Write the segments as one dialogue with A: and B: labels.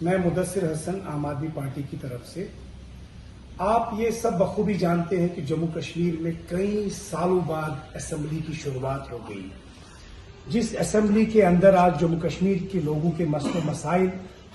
A: मैं मुदस्सिर हसन आम आदमी पार्टी की तरफ से। आप ये सब बखूबी जानते हैं कि जम्मू कश्मीर में कई सालों बाद असेंबली की शुरुआत हो गई। जिस असेंबली के अंदर आज जम्मू कश्मीर के लोगों के मसले मसाइल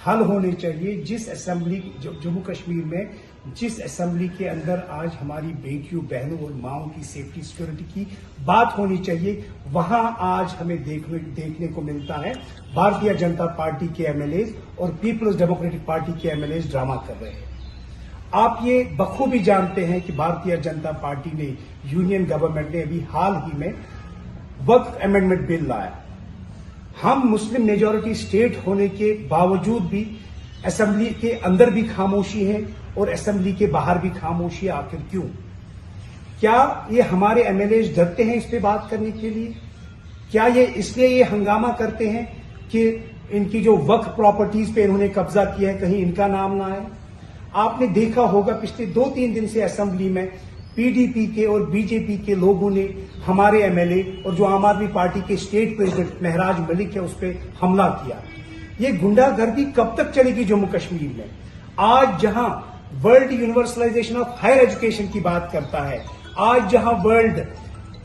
A: हल होने चाहिए, जिस असेंबली जम्मू कश्मीर में जिस असेंबली के अंदर आज हमारी बेटियों बहनों और माओं की सेफ्टी सिक्योरिटी की बात होनी चाहिए, वहां आज हमें देखने को मिलता है भारतीय जनता पार्टी के एमएलए और पीपल्स डेमोक्रेटिक पार्टी के एमएलए ड्रामा कर रहे हैं। आप ये बखूबी जानते हैं कि भारतीय जनता पार्टी ने, यूनियन गवर्नमेंट ने अभी हाल ही में वक्फ अमेंडमेंट बिल लाया। हम मुस्लिम मेजॉरिटी स्टेट होने के बावजूद भी असेंबली के अंदर भी खामोशी है और असेंबली के बाहर भी खामोशी है। आखिर क्यों? क्या ये हमारे एमएलए डरते हैं इस पे बात करने के लिए? क्या ये इसलिए ये हंगामा करते हैं कि इनकी जो वक्फ प्रॉपर्टीज पे इन्होंने कब्जा किया है कहीं इनका नाम ना आए? आपने देखा होगा पिछले 2-3 दिन से असेंबली में पीडीपी के और बीजेपी के लोगों ने हमारे एमएलए और जो आम आदमी पार्टी के स्टेट प्रेसिडेंट महराज मलिक है उस पर हमला किया। ये गुंडागर्दी कब तक चलेगी जम्मू कश्मीर में? आज जहां world universalization of higher education की बात करता है, आज जहां वर्ल्ड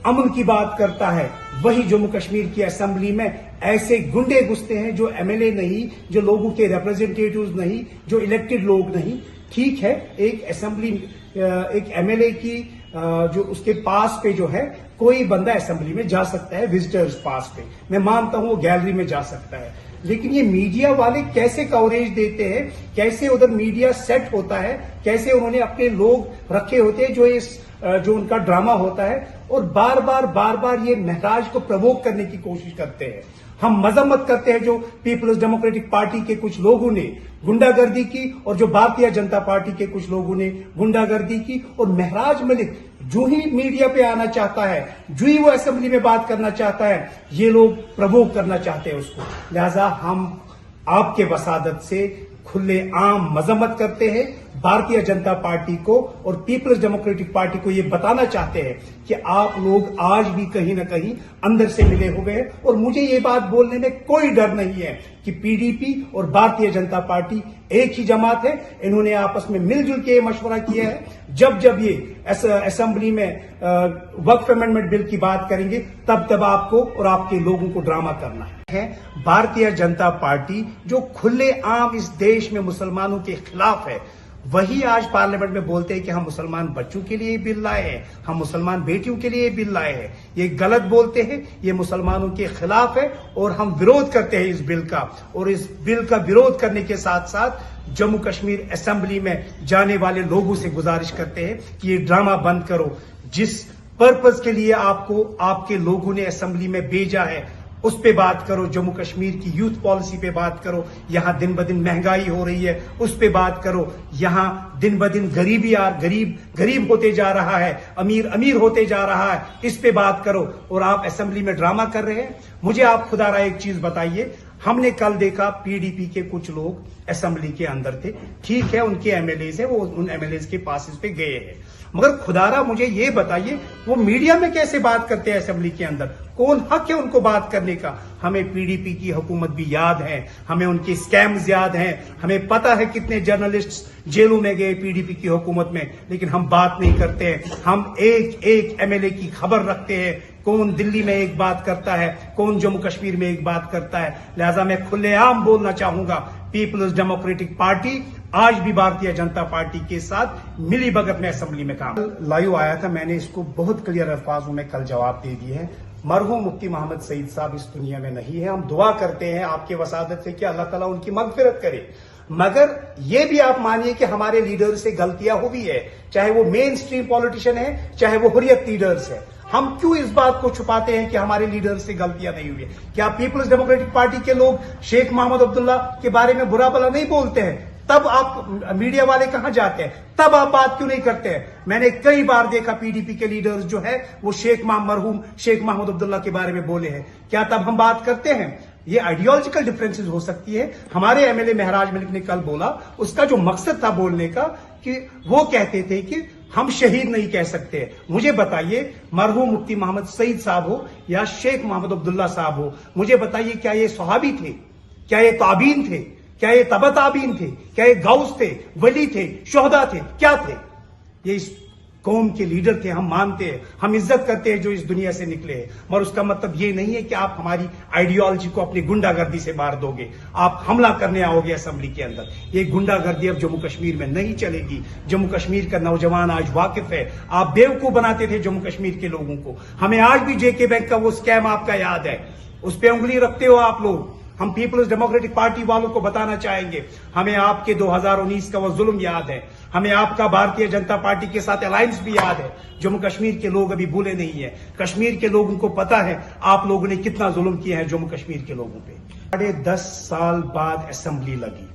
A: अमन की बात करता है, वही जम्मू कश्मीर की असेंबली में ऐसे गुंडे घुसते हैं जो एमएलए नहीं, जो लोगों के रिप्रेजेंटेटिव्स नहीं, जो इलेक्टेड लोग नहीं। ठीक है, एक असेंबली एक एमएलए की जो उसके पास पे जो है कोई बंदा असेंबली में जा सकता है, विजिटर्स पास पे मैं मानता हूं वो गैलरी में जा सकता है, लेकिन ये मीडिया वाले कैसे कवरेज देते हैं, कैसे उधर मीडिया सेट होता है, कैसे उन्होंने अपने लोग रखे होते हैं जो उनका ड्रामा होता है, और बार बार ये महराज को प्रवोक करने की कोशिश करते हैं। हम मजम्मत करते हैं जो पीपल्स डेमोक्रेटिक पार्टी के कुछ लोगों ने गुंडागर्दी की और जो भारतीय जनता पार्टी के कुछ लोगों ने गुंडागर्दी की, और महराज मलिक जो ही मीडिया पे आना चाहता है, जो ही वो असेंबली में बात करना चाहता है, ये लोग प्रवोक करना चाहते हैं उसको। लिहाजा हम आपके वसादत से खुले आम मजम्मत करते हैं भारतीय जनता पार्टी को और पीपल्स डेमोक्रेटिक पार्टी को ये बताना चाहते हैं कि आप लोग आज भी कहीं ना कहीं अंदर से मिले हुए हैं, और मुझे ये बात बोलने में कोई डर नहीं है कि पीडीपी और भारतीय जनता पार्टी एक ही जमात है। इन्होंने आपस में मिलजुल के मशवरा किया है। जब ये असेंबली में वक्फ अमेंडमेंट बिल की बात करेंगे तब आपको और आपके लोगों को ड्रामा करना है। भारतीय जनता पार्टी जो खुले आम इस देश में मुसलमानों के खिलाफ है, वही आज पार्लियामेंट में बोलते हैं कि हम मुसलमान बच्चों के लिए बिल लाए हैं, हम मुसलमान बेटियों के लिए बिल लाए हैं। ये गलत बोलते हैं, ये मुसलमानों के खिलाफ है और हम विरोध करते हैं इस बिल का। और इस बिल का विरोध करने के साथ साथ जम्मू कश्मीर असेंबली में जाने वाले लोगों से गुजारिश करते हैं कि ये ड्रामा बंद करो। जिस पर्पज के लिए आपको आपके लोगों ने असेंबली में भेजा है उस पे बात करो, जम्मू कश्मीर की यूथ पॉलिसी पे बात करो। यहां दिन ब दिन महंगाई हो रही है, उस पे बात करो। यहां दिन ब दिन गरीब होते जा रहा है, अमीर होते जा रहा है, इस पे बात करो। और आप असेंबली में ड्रामा कर रहे हैं। मुझे आप खुदारा एक चीज बताइए, हमने कल देखा पीडीपी के कुछ लोग असेंबली के अंदर थे। ठीक है, उनके एमएलए है, वो उन एमएलए के पास पे गए हैं, मगर खुदारा मुझे ये बताइए वो मीडिया में कैसे बात करते हैं असेंबली के अंदर? कौन हक है उनको बात करने का? हमें पीडीपी की हुकूमत भी याद है, हमें उनके स्कैम्स याद हैं, हमें पता है कितने जर्नलिस्ट जेलों में गए पीडीपी की हुकूमत में, लेकिन हम बात नहीं करते हैं। हम एक एमएलए की खबर रखते हैं, कौन दिल्ली में एक बात करता है, कौन जम्मू कश्मीर में एक बात करता है। लिहाजा मैं खुलेआम बोलना चाहूंगा, पीपल्स डेमोक्रेटिक पार्टी आज भी भारतीय जनता पार्टी के साथ मिली भगत में असेंबली में काम। लाइव आया था, मैंने इसको बहुत क्लियर अल्फाजों में कल जवाब दे दिए हैं। मरहूम मुफ्ती मोहम्मद सईद साहब इस दुनिया में नहीं है। हम दुआ करते हैं आपके वसादत से कि अल्लाह ताला उनकी मगफिरत करे, मगर ये भी आप मानिए कि हमारे लीडर से गलतियां हुई है, चाहे वो मेन स्ट्रीम पॉलिटिशियन है, चाहे वो हुर्रियत लीडर्स है। हम क्यों इस बात को छुपाते हैं कि हमारे लीडर से गलतियां नहीं हुई है? क्या पीपल्स डेमोक्रेटिक पार्टी के लोग शेख मोहम्मद अब्दुल्ला के बारे में बुरा भला नहीं बोलते हैं? तब आप मीडिया वाले कहां जाते हैं? तब आप बात क्यों नहीं करते हैं? मैंने कई बार देखा पीडीपी के लीडर्स जो है वो मरहूम शेख मोहम्मद अब्दुल्ला के बारे में बोले हैं। क्या तब हम बात करते हैं? ये आइडियोलॉजिकल डिफरेंसेस हो सकती है। हमारे एमएलए महराज मलिक ने कल बोला, उसका जो मकसद था बोलने का कि वो कहते थे कि हम शहीद नहीं कह सकते। मुझे बताइए, मरहूम मुफ्ती मोहम्मद सईद साहब हो या शेख मोहम्मद अब्दुल्ला साहब हो, मुझे बताइए क्या ये सहाबी थे? क्या ये ताबीन थे? کیا یہ تبع تابعین تھے؟ کیا یہ غوث تھے، ولی تھے، شہداء تھے؟ کیا تھے؟ یہ اس قوم کے لیڈر تھے. ہم مانتے ہیں، ہم عزت کرتے ہیں جو اس دنیا سے نکلے ہیں، مگر اس کا مطلب یہ نہیں ہے کہ آپ ہماری آئیڈیالوجی کو اپنی گنڈا گردی سے مار دو گے، آپ حملہ کرنے آؤ گے اسمبلی کے اندر. یہ گنڈا گردی اب جموں کشمیر میں نہیں چلے گی. جموں کشمیر کا نوجوان آج واقف ہے. آپ بیوقوف بناتے تھے جموں کشمیر کے لوگوں کو. ہمیں آج بھی جے کے بینک کا وہ اسکیم آپ کا یاد ہے، اس پہ انگلی رکھتے ہو آپ لوگ. ہم پیپلز ڈیموکریٹک پارٹی والوں کو بتانا چاہیں گے، ہمیں آپ کے 2019 کا وہ ظلم یاد ہے، ہمیں آپ کا بھارتیہ جنتا پارٹی کے ساتھ الائنس بھی یاد ہے. جموں کشمیر کے لوگ ابھی بھولے نہیں ہیں. کشمیر کے لوگوں کو پتا ہے آپ لوگوں نے کتنا ظلم کیا ہے جموں کشمیر کے لوگوں پہ. 10.5 سال بعد اسمبلی لگی،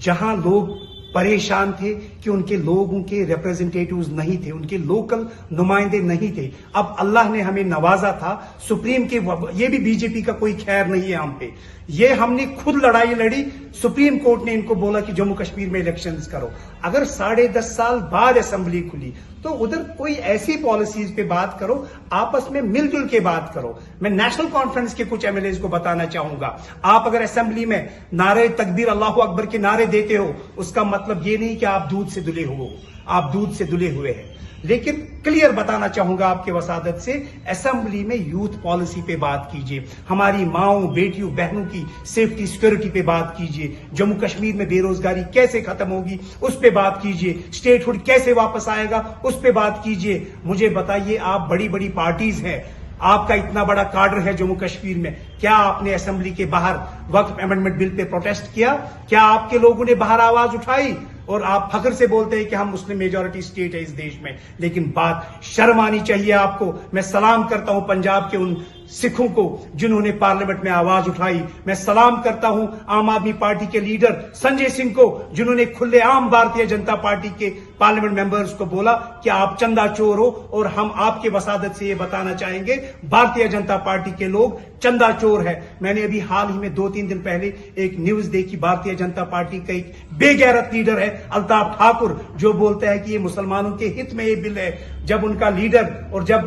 A: جہاں لوگ پریشان تھے کہ ان کے لوگوں کے ریپرزنٹیٹیوز نہیں تھے، ان کے لوکل نمائندے نہیں تھے. اب اللہ نے ہمیں نوازا تھا سپریم کے، یہ بھی بی جے پی کا کوئی خیر نہیں ہے ہم پہ. یہ ہم نے خود لڑائی لڑی، سپریم کورٹ نے ان کو بولا کہ جموں کشمیر میں الیکشنز کرو. اگر 10.5 سال بعد اسمبلی کھلی تو ادھر کوئی ایسی پالیسیز پہ بات کرو، آپس میں مل جل کے بات کرو. میں نیشنل کانفرنس کے کچھ ایم ایل ایز کو بتانا چاہوں گا، آپ اگر اسمبلی میں نعرے تکبیر اللہ اکبر کے نعرے دیتے ہو، اس کا مطلب یہ نہیں کہ آپ دودھ سے دھلے ہو، آپ دودھ سے دھلے ہوئے ہیں. لیکن کلیئر بتانا چاہوں گا آپ کے وسادت سے، اسمبلی میں یوتھ پالیسی پہ بات کیجئے، ہماری ماؤں بیٹیوں بہنوں کی سیفٹی سیکورٹی پہ بات کیجئے، جموں کشمیر میں بے روزگاری کیسے ختم ہوگی اس پہ بات کیجئے، اسٹیٹ ہوڈ کیسے واپس آئے گا اس پہ بات کیجئے. مجھے بتائیے، آپ بڑی بڑی پارٹیز ہیں، آپ کا اتنا بڑا کاڈر ہے جموں کشمیر میں، کیا آپ نے اسمبلی کے باہر وقف امینڈمنٹ بل پہ پروٹیسٹ کیا؟ کیا آپ کے لوگوں نے باہر آواز اٹھائی؟ اور آپ فخر سے بولتے ہیں کہ ہم مسلم میجورٹی اسٹیٹ ہے اس دیش میں، لیکن بات شرم آنی چاہیے آپ کو. میں سلام کرتا ہوں پنجاب کے ان سکھوں کو جنہوں نے پارلیمنٹ میں آواز اٹھائی. میں سلام کرتا ہوں عام آدمی پارٹی کے لیڈر سنجے سنگھ کو جنہوں نے کھلے عام بھارتیہ جنتا پارٹی کے پارلیمنٹ ممبرز کو بولا کہ آپ چندہ چور ہو. اور ہم آپ کے وسادت سے یہ بتانا چاہیں گے بھارتیہ جنتا پارٹی کے لوگ چندہ چور ہے. میں نے ابھی حال ہی میں 2-3 دن پہلے ایک نیوز دیکھی، بھارتیہ جنتا پارٹی کا ایک بے غیرت لیڈر ہے الطاف ٹھاکر، جو بولتا ہے کہ یہ مسلمانوں کے ہت میں یہ بل ہے. جب ان کا لیڈر اور جب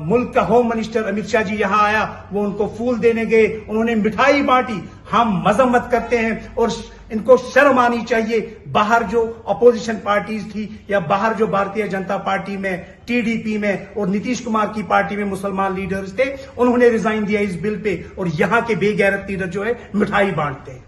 A: ملک کا ہوم منسٹر امت شاہ جی یہاں آیا، وہ ان کو پھول دینے گئے، انہوں نے مٹھائی بانٹی. ہم مذمت کرتے ہیں اور ان کو شرم آنی چاہیے. باہر جو اپوزیشن پارٹیز تھی یا باہر جو بھارتیہ جنتا پارٹی میں، ٹی ڈی پی میں اور نتیش کمار کی پارٹی میں مسلمان لیڈرز تھے، انہوں نے ریزائن دیا اس بل پہ، اور یہاں کے بے غیرت لیڈر جو ہے مٹھائی بانٹتے ہیں.